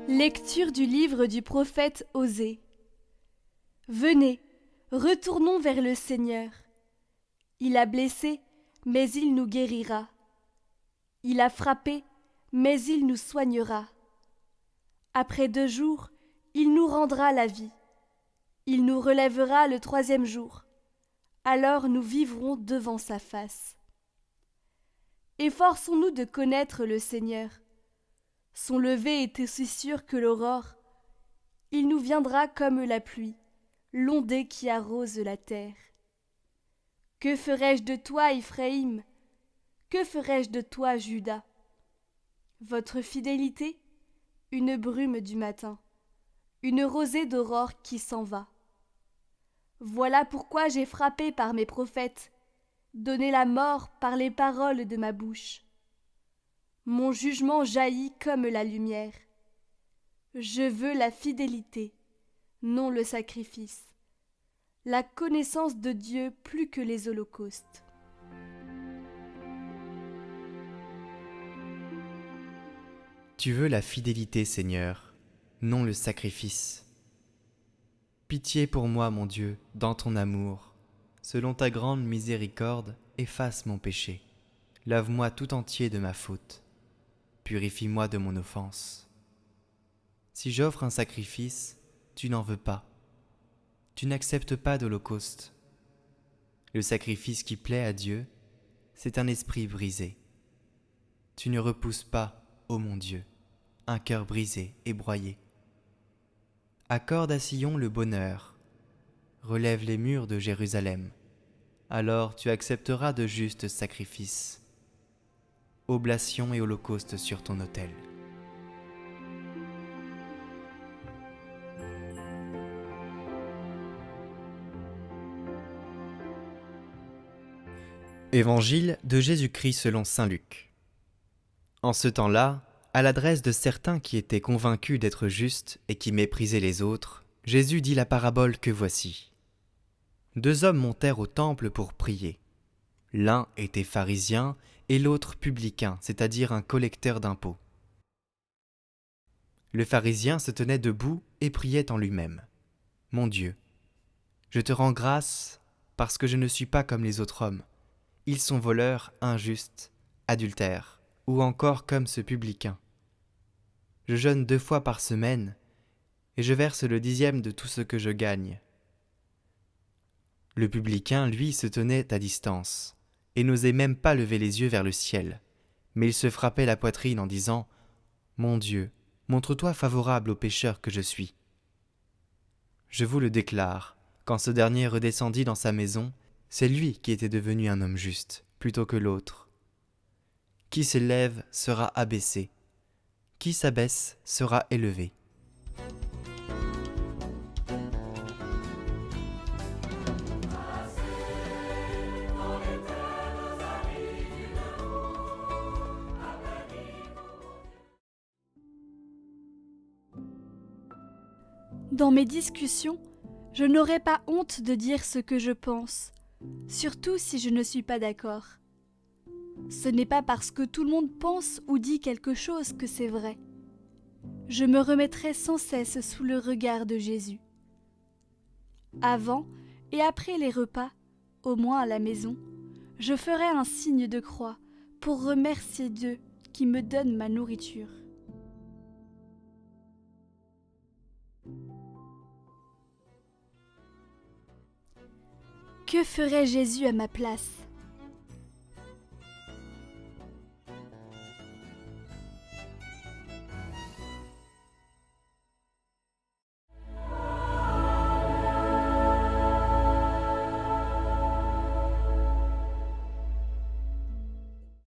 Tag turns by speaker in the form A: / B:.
A: Lecture du livre du prophète Osée. Venez, retournons vers le Seigneur. Il a blessé, mais il nous guérira. Il a frappé, mais il nous soignera. Après 2 jours, il nous rendra la vie. Il nous relèvera le 3e jour. Alors nous vivrons devant sa face. Efforçons-nous de connaître le Seigneur. Son lever est aussi sûr que l'aurore. Il nous viendra comme la pluie, l'ondée qui arrose la terre. Que ferai-je de toi, Ephraïm? Que ferai-je de toi, Juda? Votre fidélité, une brume du matin, une rosée d'aurore qui s'en va. Voilà pourquoi j'ai frappé par mes prophètes, donné la mort par les paroles de ma bouche. Mon jugement jaillit comme la lumière. Je veux la fidélité, non le sacrifice, la connaissance de Dieu plus que les holocaustes.
B: Tu veux la fidélité, Seigneur, non le sacrifice. Pitié pour moi, mon Dieu, dans ton amour. Selon ta grande miséricorde, efface mon péché. Lave-moi tout entier de ma faute. Purifie-moi de mon offense. Si j'offre un sacrifice, tu n'en veux pas. Tu n'acceptes pas d'holocauste. Le sacrifice qui plaît à Dieu, c'est un esprit brisé. Tu ne repousses pas, ô mon Dieu, un cœur brisé et broyé. Accorde à Sion le bonheur, relève les murs de Jérusalem. Alors tu accepteras de justes sacrifices, oblations et holocaustes sur ton autel. Évangile de Jésus-Christ selon saint Luc. En ce temps-là, à l'adresse de certains qui étaient convaincus d'être justes et qui méprisaient les autres, Jésus dit la parabole que voici. 2 hommes montèrent au temple pour prier. L'un était pharisien et l'autre publicain, c'est-à-dire un collecteur d'impôts. Le pharisien se tenait debout et priait en lui-même. « Mon Dieu, je te rends grâce parce que je ne suis pas comme les autres hommes. Ils sont voleurs, injustes, adultères, ou encore comme ce publicain. Je jeûne 2 fois par semaine et je verse le 10e de tout ce que je gagne. » Le publicain, lui, se tenait à distance et n'osait même pas lever les yeux vers le ciel, mais il se frappait la poitrine en disant « Mon Dieu, montre-toi favorable au pécheur que je suis. » Je vous le déclare, quand ce dernier redescendit dans sa maison, c'est lui qui était devenu un homme juste, plutôt que l'autre. Qui s'élève sera abaissé, qui s'abaisse sera élevé.
A: Dans mes discussions, je n'aurai pas honte de dire ce que je pense, surtout si je ne suis pas d'accord. Ce n'est pas parce que tout le monde pense ou dit quelque chose que c'est vrai. Je me remettrai sans cesse sous le regard de Jésus. Avant et après les repas, au moins à la maison, je ferai un signe de croix pour remercier Dieu qui me donne ma nourriture. Que ferait Jésus à ma place?